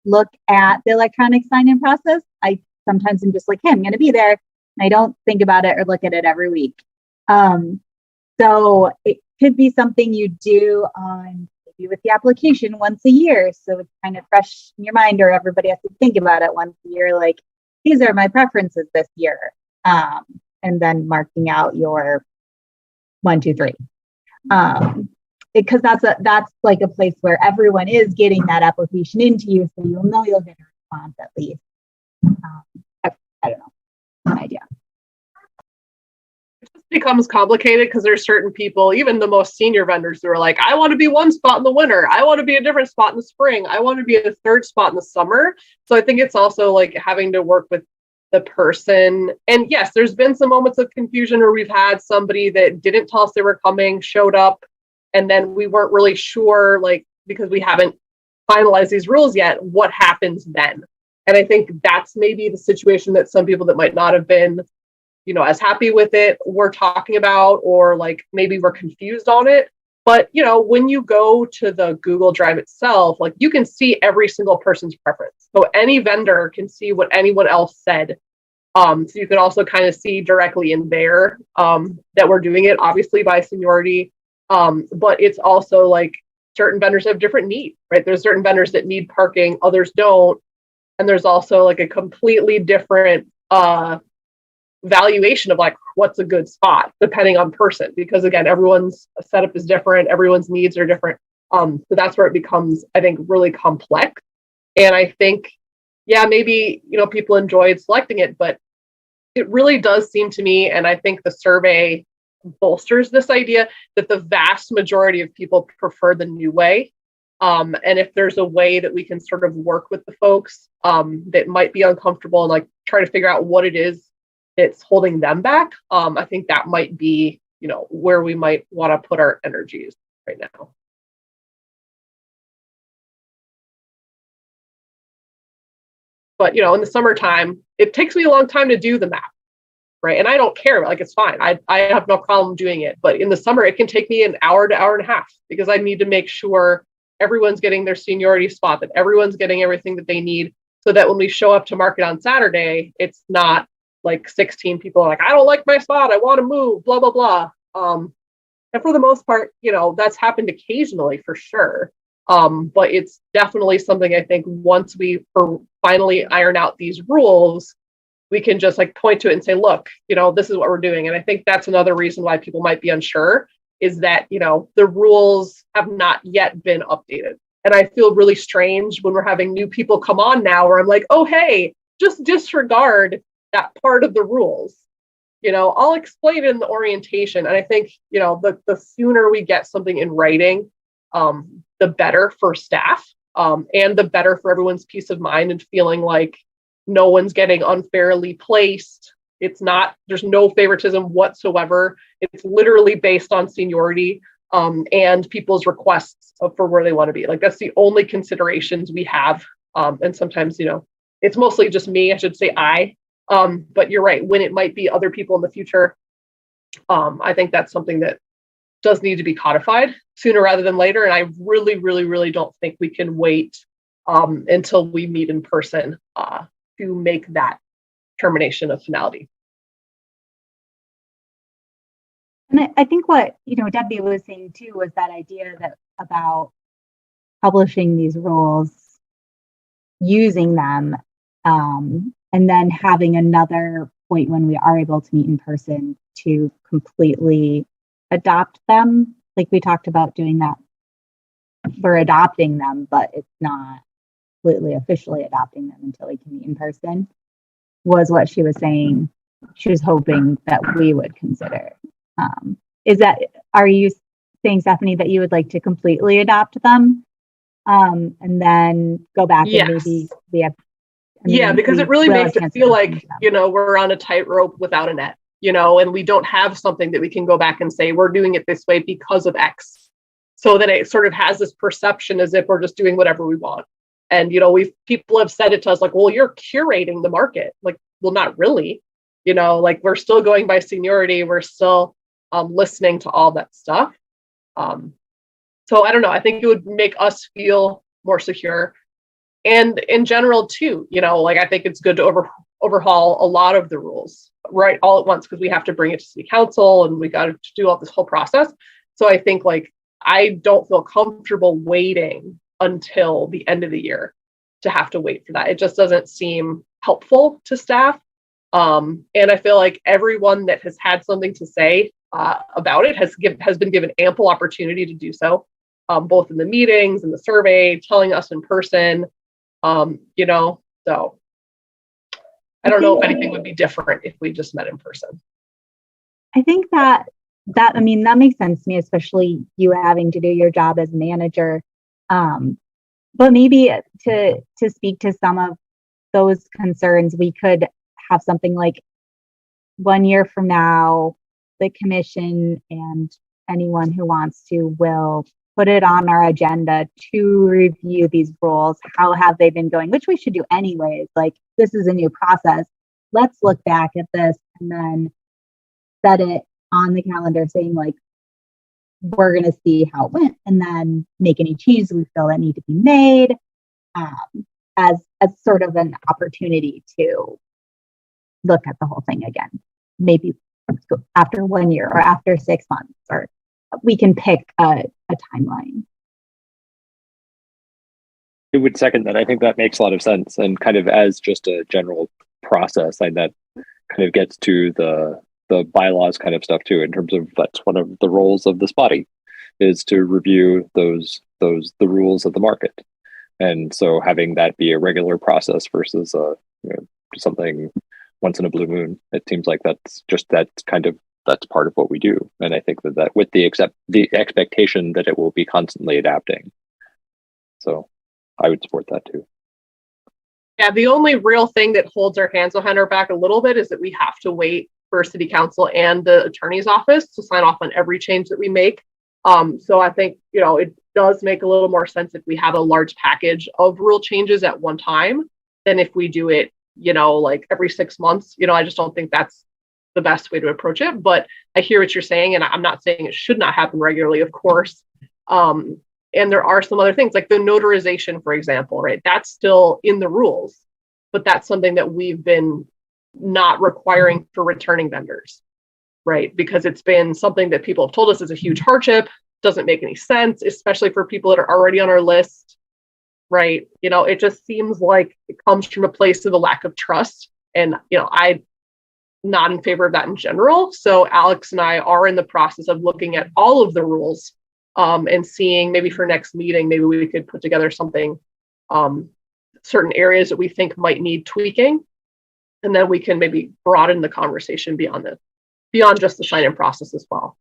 look at the electronic sign-in process. I sometimes am just like, hey, I'm going to be there, and I don't think about it or look at it every week. So it could be something you do on with the application once a year, so it's kind of fresh in your mind, or everybody has to think about it once a year, like, these are my preferences this year, and then marking out your 1, 2, 3, because that's like a place where everyone is getting that application into you, so you'll know you'll get a response at least. I don't know, an idea. Becomes complicated because there's certain people, even the most senior vendors, who are like, I want to be one spot in the winter, I want to be a different spot in the spring, I want to be a third spot in the summer. So I think it's also like having to work with the person. And yes, there's been some moments of confusion where we've had somebody that didn't tell us they were coming, showed up, and then we weren't really sure, like, because we haven't finalized these rules yet, what happens then. And I think that's maybe the situation that some people that might not have been as happy with it we're talking about, or like maybe we're confused on it. But, when you go to the Google Drive itself, like, you can see every single person's preference. So any vendor can see what anyone else said. So you can also kind of see directly in there that we're doing it, obviously, by seniority. But it's also like certain vendors have different needs, right? There's certain vendors that need parking, others don't. And there's also like a completely different valuation of like what's a good spot depending on person, because again, everyone's setup is different, everyone's needs are different. So that's where it becomes, I think, really complex. And I think, yeah, maybe people enjoyed selecting it, but it really does seem to me, and I think the survey bolsters this idea, that the vast majority of people prefer the new way. And if there's a way that we can sort of work with the folks that might be uncomfortable and like try to figure out what it is it's holding them back, I think that might be, where we might want to put our energies right now. But, in the summertime, it takes me a long time to do the map. right? And I don't care, like, it's fine. I have no problem doing it. But in the summer, it can take me an hour to hour and a half because I need to make sure everyone's getting their seniority spot, that everyone's getting everything that they need, so that when we show up to market on Saturday, it's not like 16 people are like, I don't like my spot, I want to move, blah, blah, blah. And for the most part, that's happened occasionally for sure. But it's definitely something I think once we finally iron out these rules, we can just like point to it and say, look, this is what we're doing. And I think that's another reason why people might be unsure is that, the rules have not yet been updated. And I feel really strange when we're having new people come on now where I'm like, oh, hey, just disregard that part of the rules. I'll explain it in the orientation. And I think, the sooner we get something in writing, the better for staff, and the better for everyone's peace of mind and feeling like no one's getting unfairly placed. There's no favoritism whatsoever. It's literally based on seniority, and people's requests for where they want to be. Like, that's the only considerations we have. And sometimes, it's mostly just me, I should say but you're right, when it might be other people in the future, I think that's something that does need to be codified sooner rather than later. And I really, really, really don't think we can wait until we meet in person to make that termination of finality. And I think what, Debbie was saying too, was that idea that about publishing these rules, using them, and then having another point when we are able to meet in person to completely adopt them. Like we talked about doing that for adopting them, but it's not completely officially adopting them until we can meet in person, was what she was saying. She was hoping that we would consider. Are you saying, Stephanie, that you would like to completely adopt them and then go back and maybe we have because it really makes it feel like, we're on a tightrope without a net, and we don't have something that we can go back and say, we're doing it this way because of X. So that it sort of has this perception as if we're just doing whatever we want. And, people have said it to us like, well, you're curating the market. Like, well, not really, like we're still going by seniority. We're still listening to all that stuff. So I don't know. I think it would make us feel more secure. And in general, too, I think it's good to overhaul a lot of the rules, right, all at once, because we have to bring it to city council and we got to do all this whole process. So I think I don't feel comfortable waiting until the end of the year to have to wait for that. It just doesn't seem helpful to staff. And I feel like everyone that has had something to say about it has been given ample opportunity to do so, both in the meetings and the survey, telling us in person. So I don't know if anything would be different if we just met in person. I think that makes sense to me, especially you having to do your job as manager. But maybe to speak to some of those concerns, we could have something like 1 year from now, the commission and anyone who wants to will put it on our agenda to review these rules. How have they been going? Which we should do anyways. Like, this is a new process. Let's look back at this and then set it on the calendar saying like, we're going to see how it went and then make any changes we feel that need to be made as sort of an opportunity to look at the whole thing again. Maybe after 1 year or after 6 months, or we can pick a timeline. I would second that. I think that makes a lot of sense, and kind of as just a general process, and that kind of gets to the bylaws kind of stuff too, in terms of that's one of the roles of this body is to review the rules of the market. And so having that be a regular process versus something once in a blue moon, it seems like that's part of what we do. And I think that with the expectation that it will be constantly adapting. So I would support that too. Yeah, the only real thing that holds our hands behind our back a little bit is that we have to wait for city council and the attorney's office to sign off on every change that we make. So I think, it does make a little more sense if we have a large package of rule changes at one time than if we do it, like every 6 months. I just don't think that's the best way to approach it. But I hear what you're saying, and I'm not saying it should not happen regularly, of course. And there are some other things like the notarization, for example, right? That's still in the rules, but that's something that we've been not requiring for returning vendors, right? Because it's been something that people have told us is a huge hardship, doesn't make any sense, especially for people that are already on our list, right? It just seems like it comes from a place of a lack of trust. And, I'm not in favor of that in general. So Alex and I are in the process of looking at all of the rules and seeing maybe for next meeting, maybe we could put together something, certain areas that we think might need tweaking. And then we can maybe broaden the conversation beyond just the sign-in process as well.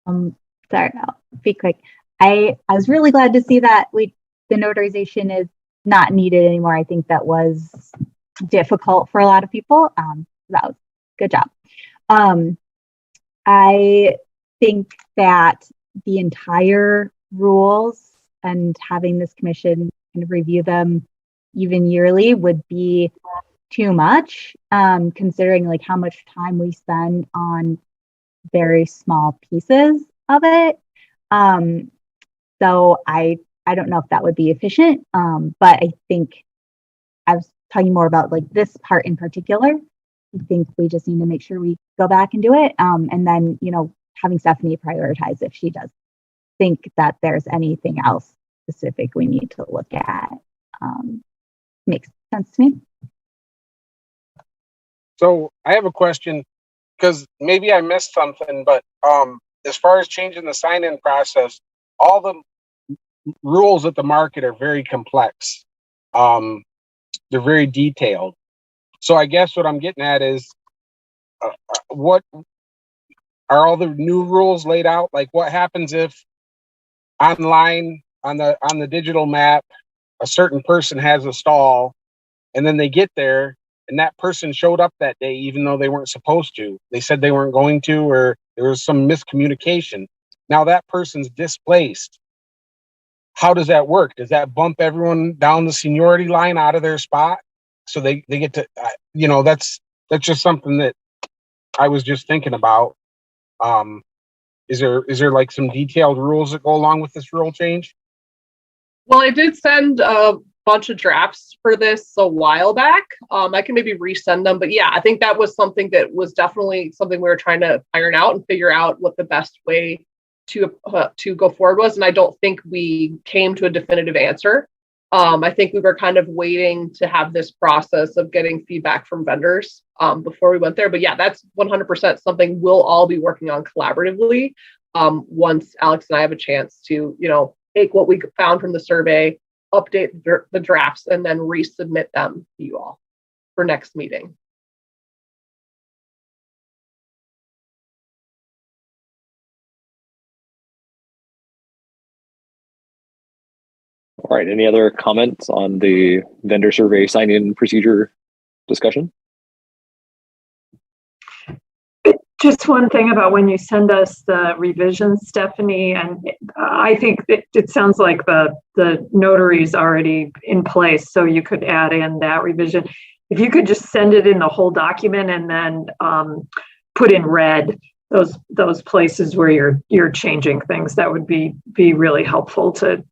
Sorry, I'll be quick. I was really glad to see that the notarization is not needed anymore. I think that was difficult for a lot of people. That was good job. I think that the entire rules and having this commission kind of review them even yearly would be too much, considering like how much time we spend on very small pieces of it. So I don't know if that would be efficient, but I think I was talking more about like this part in particular. I think we just need to make sure we go back and do it. And then, having Stephanie prioritize if she does think that there's anything else specific we need to look at. Makes sense to me. So I have a question because maybe I missed something, but as far as changing the sign-in process, all the rules at the market are very complex. They're very detailed. So I guess what I'm getting at is what are all the new rules laid out? Like what happens if online on the digital map, a certain person has a stall and then they get there and that person showed up that day, even though they weren't supposed to. They said they weren't going to, or there was some miscommunication. Now that person's displaced. How does that work? Does that bump everyone down the seniority line out of their spot? So they get to, that's just something that I was just thinking about. Is there like some detailed rules that go along with this rule change? Well, I did send a bunch of drafts for this a while back. I can maybe resend them, but yeah, I think that was something that was definitely something we were trying to iron out and figure out what the best way to go forward was. And I don't think we came to a definitive answer. I think we were kind of waiting to have this process of getting feedback from vendors before we went there. But yeah, that's 100% something we'll all be working on collaboratively once Alex and I have a chance to, take what we found from the survey, update the drafts, and then resubmit them to you all for next meeting. All right. Any other comments on the vendor survey sign-in procedure discussion? Just one thing about when you send us the revisions, Stephanie, and I think it sounds like the notary's already in place, so you could add in that revision. If you could just send it in the whole document and then put in red those places where you're changing things, that would be really helpful to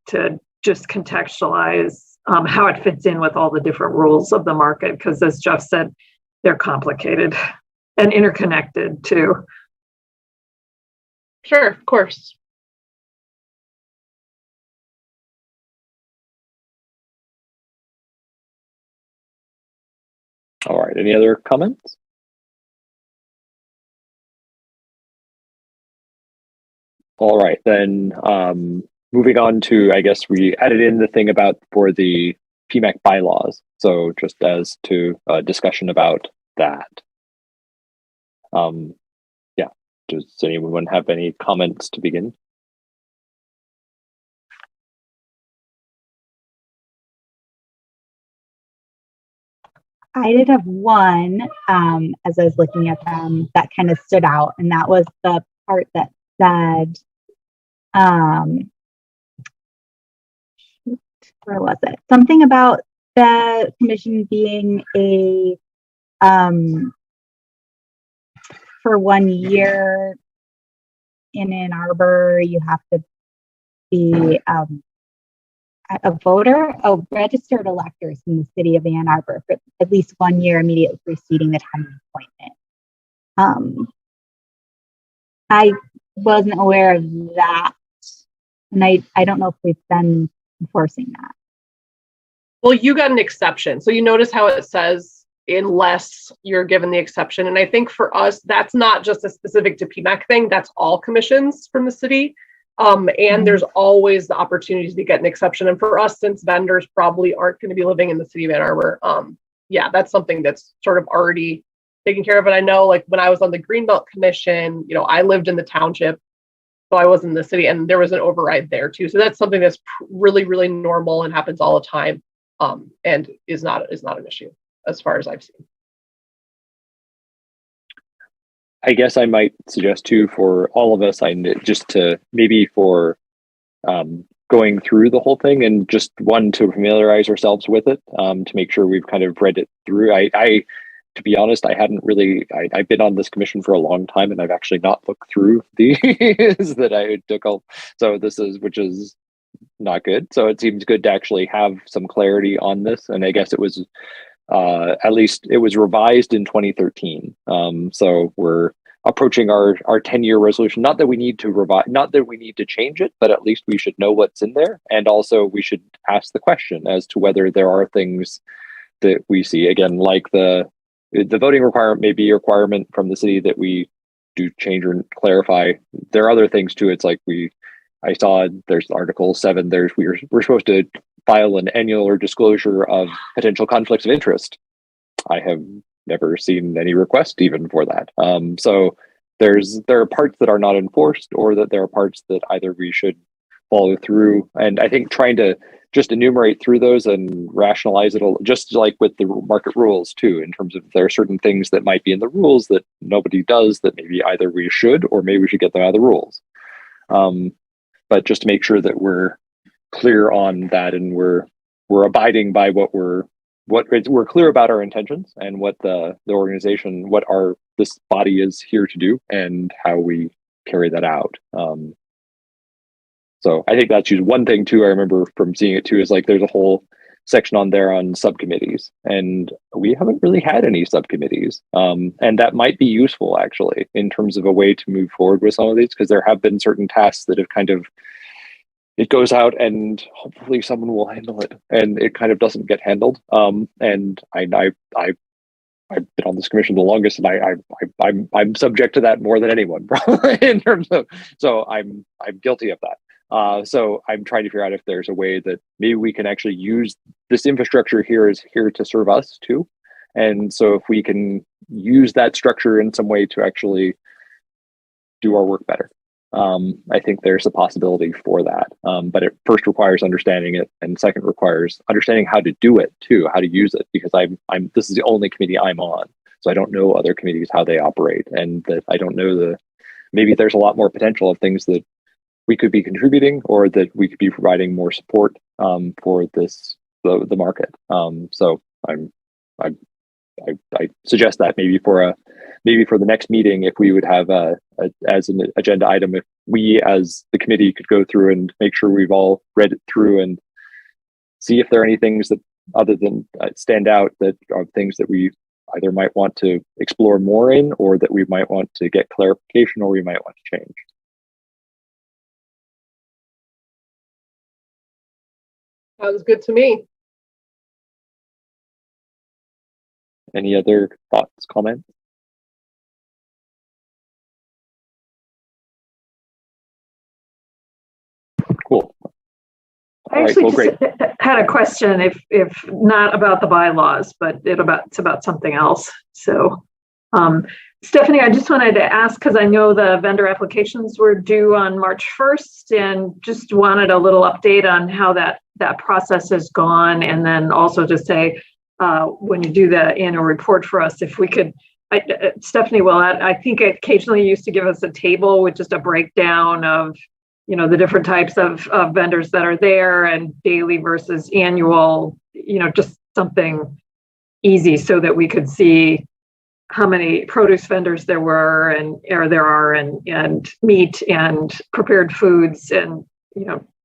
just contextualize how it fits in with all the different rules of the market, because as Jeff said, they're complicated and interconnected too. Sure, of course. All right. Any other comments? All right, then moving on to, I guess we added in the thing about for the PMAC bylaws. So just as to discussion about that. Yeah, does anyone have any comments to begin? I did have one as I was looking at them that kind of stood out, and that was the part that said, where was it? Something about the commission being a for 1 year in Ann Arbor, you have to be a voter, a registered electors in the city of Ann Arbor for at least 1 year immediately preceding the time of appointment. I wasn't aware of that, and I don't know if we've been enforcing that. Well, you got an exception. So you notice how it says unless you're given the exception. And I think for us, that's not just a specific to PMAC thing. That's all commissions from the city. And there's always the opportunity to get an exception. And for us, since vendors probably aren't going to be living in the city of Ann Arbor, yeah, that's something that's sort of already taken care of. And I know, like, when I was on the Greenbelt Commission, you know, I lived in the township, so I was in the city, and there was an override there too. So that's something that's really, really normal and happens all the time, and is not an issue as far as I've seen. I guess I might suggest too for all of us, just to maybe for going through the whole thing and just to familiarize ourselves with it, to make sure we've kind of read it through. I to be honest, I hadn't really, I've been on this commission for a long time, and I've actually not looked through these that I took all. So which is not good. So it seems good to actually have some clarity on this. And I guess it was, at least it was revised in 2013. So we're approaching our 10-year resolution. Not that we need to revise, not that we need to change it, but at least we should know what's in there. And also we should ask the question as to whether there are things that we see, again, like the voting requirement may be a requirement from the city that we do change or clarify. There are other things too. It's like I saw there's Article 7. We're supposed to file an annual disclosure of potential conflicts of interest. I have never seen any request even for that. So there are parts that are not enforced, or that there are parts that either we should follow through. And I think trying to just enumerate through those and rationalize it, just like with the market rules too, in terms of there are certain things that might be in the rules that nobody does, that maybe either we should, or maybe we should get them out of the rules. But just to make sure that we're clear on that, and we're abiding by what we're clear about our intentions, and what the organization, this body is here to do, and how we carry that out. So I think that's just one thing too. I remember from seeing it too, is like there's a whole section on there on subcommittees, and we haven't really had any subcommittees. And that might be useful actually in terms of a way to move forward with some of these, because there have been certain tasks that have kind of, it goes out and hopefully someone will handle it, and it kind of doesn't get handled. And I've been on this commission the longest, and I'm subject to that more than anyone, probably, in terms of, so I'm guilty of that. So I'm trying to figure out if there's a way that maybe we can actually use this infrastructure here to serve us too. And so if we can use that structure in some way to actually do our work better, I think there's a possibility for that. But it first requires understanding it, and second requires understanding how to do it too, how to use it, because this is the only committee I'm on. So I don't know other committees, how they operate, and that I don't know maybe there's a lot more potential of things that we could be contributing, or that we could be providing more support for the market. So I suggest that maybe for the next meeting, if we would have as an agenda item, if we as the committee could go through and make sure we've all read it through and see if there are any things that other than stand out, that are things that we either might want to explore more in, or that we might want to get clarification, or we might want to change. Sounds good to me. Any other thoughts, comments? Cool. I actually had a question, if not about the bylaws, but it's about something else. So, Stephanie, I just wanted to ask, because I know the vendor applications were due on March 1st, and just wanted a little update on how that process has gone. And then also to say, when you do the annual report for us, if we could, Stephanie will, I think occasionally used to give us a table with just a breakdown of, the different types of vendors that are there, and daily versus annual, just something easy so that we could see, how many produce vendors there were and meat and prepared foods, and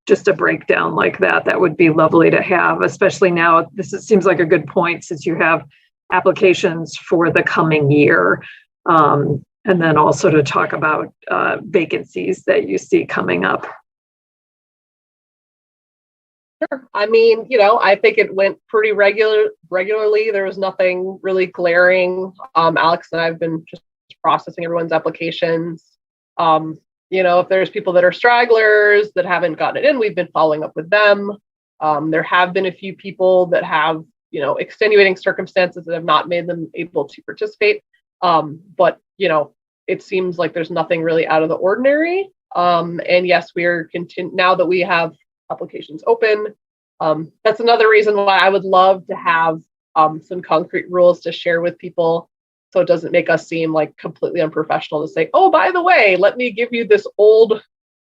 just a breakdown like that. That would be lovely to have, especially now. Seems like a good point, since you have applications for the coming year. And then also to talk about vacancies that you see coming up. Sure. I mean, I think it went pretty regularly. There was nothing really glaring. Alex and I have been just processing everyone's applications. If there's people that are stragglers that haven't gotten it in, we've been following up with them. There have been a few people that have, extenuating circumstances that have not made them able to participate. But it seems like there's nothing really out of the ordinary. And yes, we're now that we have applications open. That's another reason why I would love to have some concrete rules to share with people, so it doesn't make us seem like completely unprofessional to say, oh, by the way, let me give you this old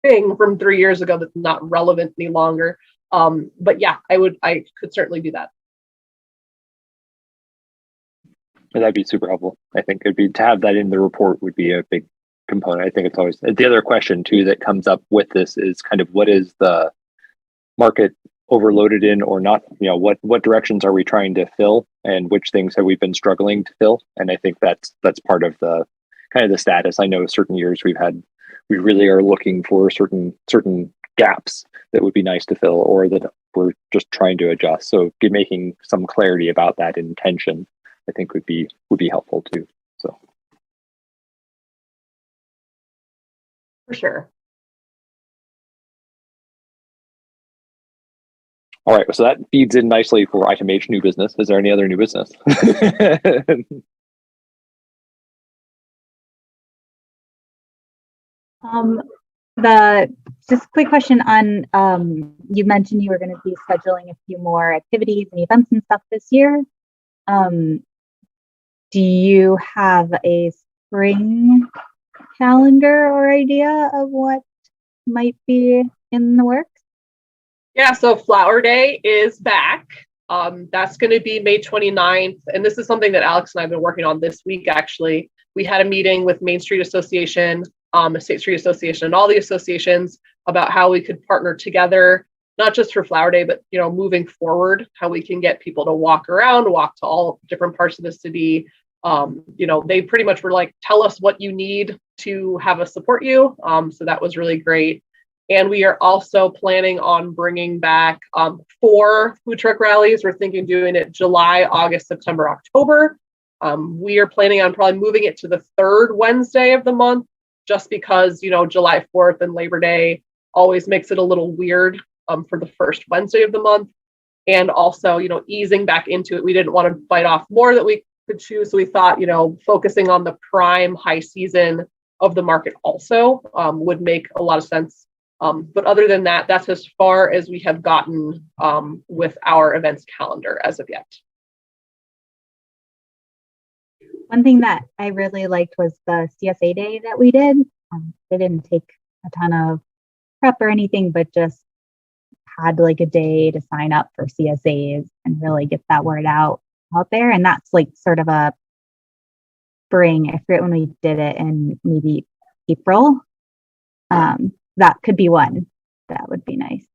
thing from 3 years ago that's not relevant any longer. But yeah, I could certainly do that. That'd be super helpful. I think it'd be to have that in the report would be a big component. I think it's always the other question too that comes up with this is kind of what is the market overloaded in or not? What directions are we trying to fill, and which things have we been struggling to fill? And I think that's part of the kind of the status. I know certain years we really are looking for certain gaps that would be nice to fill, or that we're just trying to adjust. So making some clarity about that intention, I think would be helpful too. So for sure. All right, so that feeds in nicely for item H, new business. Is there any other new business? Just a quick question on, you mentioned you were going to be scheduling a few more activities and events and stuff this year. Do you have a spring calendar or idea of what might be in the works? Yeah, so Flower Day is back. That's going to be May 29th. And this is something that Alex and I have been working on this week, actually. We had a meeting with Main Street Association, State Street Association, and all the associations about how we could partner together, not just for Flower Day, but, moving forward, how we can get people to walk to all different parts of the city. They pretty much were like, tell us what you need to have us support you. So that was really great. And we are also planning on bringing back 4 food truck rallies. We're thinking doing it July, August, September, October. We are planning on probably moving it to the 3rd Wednesday of the month, just because, July 4th and Labor Day always makes it a little weird for the 1st Wednesday of the month. And also, easing back into it. We didn't want to bite off more that we could chew. So we thought, focusing on the prime high season of the market also would make a lot of sense. But other than that, that's as far as we have gotten with our events calendar as of yet. One thing that I really liked was the CSA day that we did. They didn't take a ton of prep or anything, but just had like a day to sign up for CSAs and really get that word out there. And that's like sort of a spring. I forget when we did it in maybe April. That could be one. That would be nice.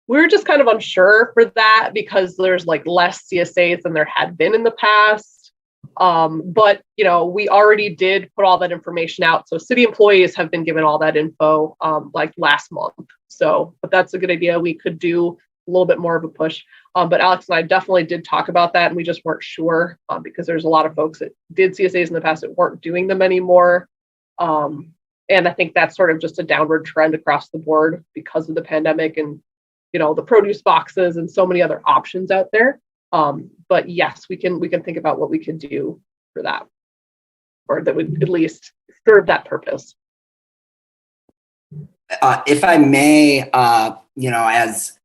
We were just kind of unsure for that because there's like less CSAs than there had been in the past. But, we already did put all that information out. So city employees have been given all that info like last month. But that's a good idea. We could do a little bit more of a push. But Alex and I definitely did talk about that. And we just weren't sure because there's a lot of folks that did CSAs in the past that weren't doing them anymore. And I think that's sort of just a downward trend across the board because of the pandemic and, the produce boxes and so many other options out there. But yes, we can think about what we could do for that, or that would at least serve that purpose. If I may, as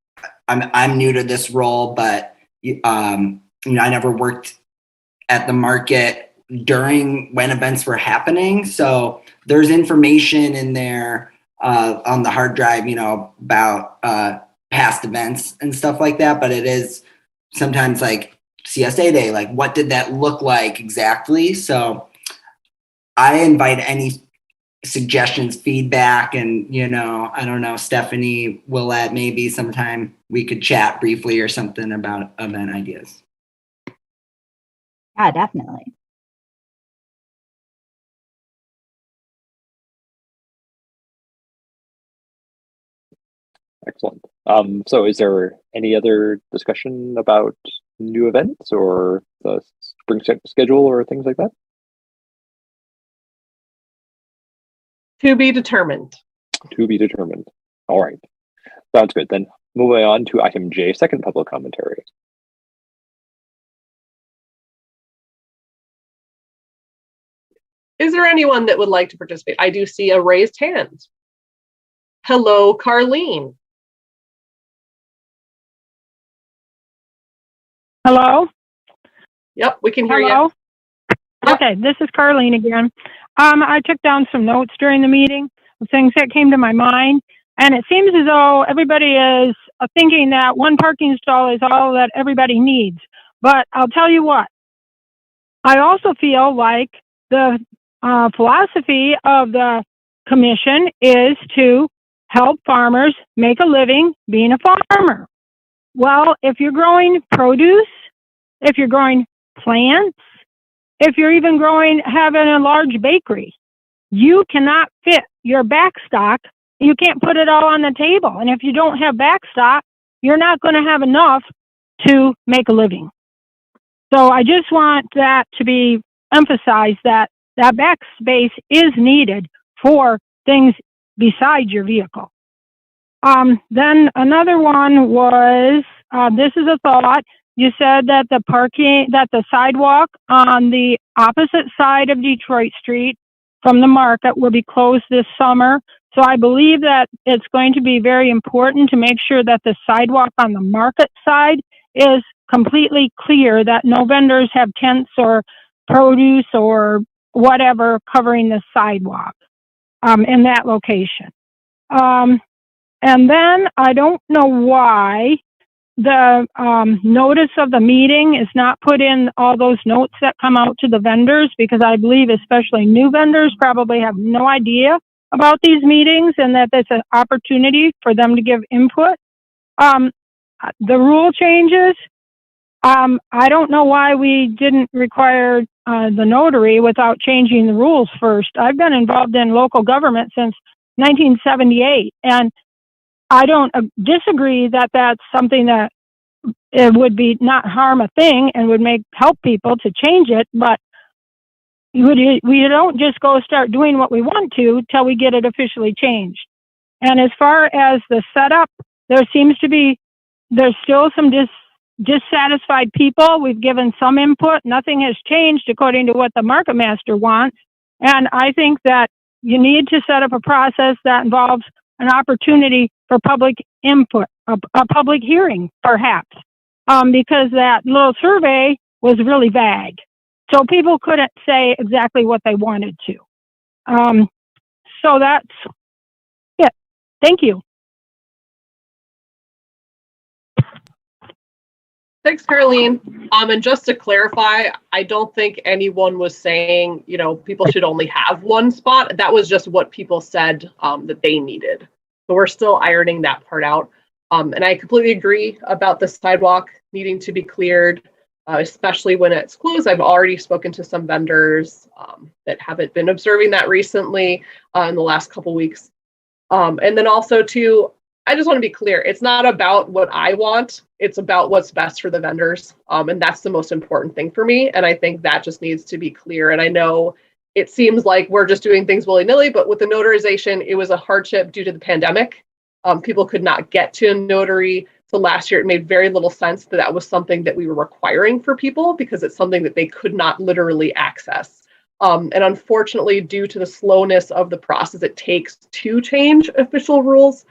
I'm new to this role, but I never worked at the market during when events were happening. So there's information in there on the hard drive, about past events and stuff like that. But it is sometimes like CSA day, like what did that look like exactly? So I invite any suggestions, feedback, and I don't know, Stephanie, Willette, maybe sometime we could chat briefly or something about event ideas. Yeah, definitely. Excellent. So is there any other discussion about new events or the spring schedule or things like that? To be determined. To be determined. All right. Sounds good. Then moving on to item J, second public commentary. Is there anyone that would like to participate? I do see a raised hand. Hello, Carlene. Hello? Yep, we can hear Hello? you. Yep. Okay, this is Carlene again. I took down some notes during the meeting, things that came to my mind, and it seems as though everybody is thinking that one parking stall is all that everybody needs. But I'll tell you what, I also feel like the philosophy of the commission is to help farmers make a living being a farmer. Well, if you're growing produce, if you're growing plants, if you're even having a large bakery, you cannot fit your backstock. You can't put it all on the table. And if you don't have backstock, you're not going to have enough to make a living. So I just want that to be emphasized, that backspace is needed for things besides your vehicle. Then another one was, this is a thought. You said that the sidewalk on the opposite side of Detroit Street from the market will be closed this summer. So I believe that it's going to be very important to make sure that the sidewalk on the market side is completely clear, that no vendors have tents or produce or whatever covering the sidewalk in that location. And then I don't know why the notice of the meeting is not put in all those notes that come out to the vendors, because I believe especially new vendors probably have no idea about these meetings and that there's an opportunity for them to give input. The rule changes. I don't know why we didn't require the notary without changing the rules first. I've been involved in local government since 1978, and I don't disagree that that's something that it would be not harm a thing and would help people to change it, but we don't just go start doing what we want to till we get it officially changed. And as far as the setup, there's still some dissatisfied people. We've given some input. Nothing has changed according to what the market master wants. And I think that you need to set up a process that involves an opportunity for public input, a public hearing, perhaps, because that little survey was really vague. So people couldn't say exactly what they wanted to. So that's it. Thank you. Thanks, Caroline. And just to clarify, I don't think anyone was saying, people should only have one spot. That was just what people said that they needed. So we're still ironing that part out. And I completely agree about the sidewalk needing to be cleared, especially when it's closed. I've already spoken to some vendors that haven't been observing that recently in the last couple weeks. And then also too, I just want to be clear. It's not about what I want. It's about what's best for the vendors. And that's the most important thing for me. And I think that just needs to be clear. And I know it seems like we're just doing things willy-nilly, but with the notarization, it was a hardship due to the pandemic. People could not get to a notary. So last year, it made very little sense that that was something that we were requiring for people because it's something that they could not literally access. And unfortunately, due to the slowness of the process it takes to change official rules,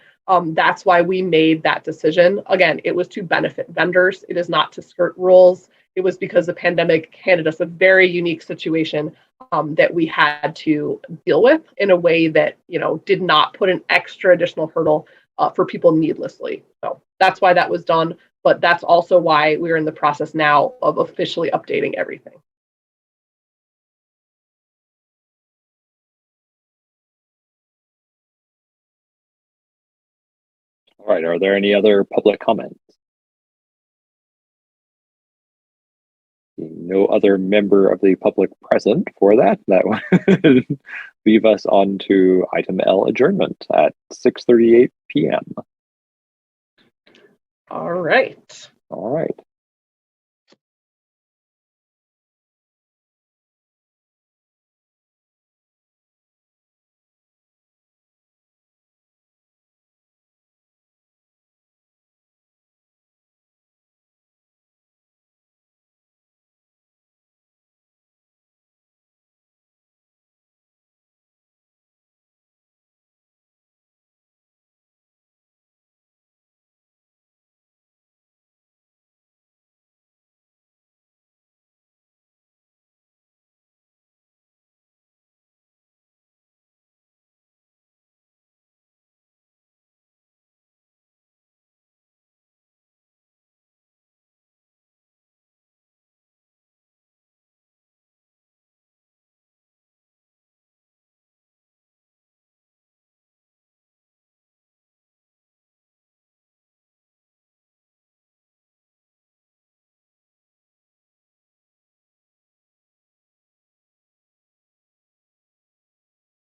that's why we made that decision. Again, it was to benefit vendors. It is not to skirt rules. It was because the pandemic handed us a very unique situation that we had to deal with in a way that, did not put an extra additional hurdle for people needlessly. So that's why that was done. but that's also why we're in the process now of officially updating everything. All right, are there any other public comments? No other member of the public present for that. That would leave us on to item L, adjournment at 6:38 p.m. All right. All right.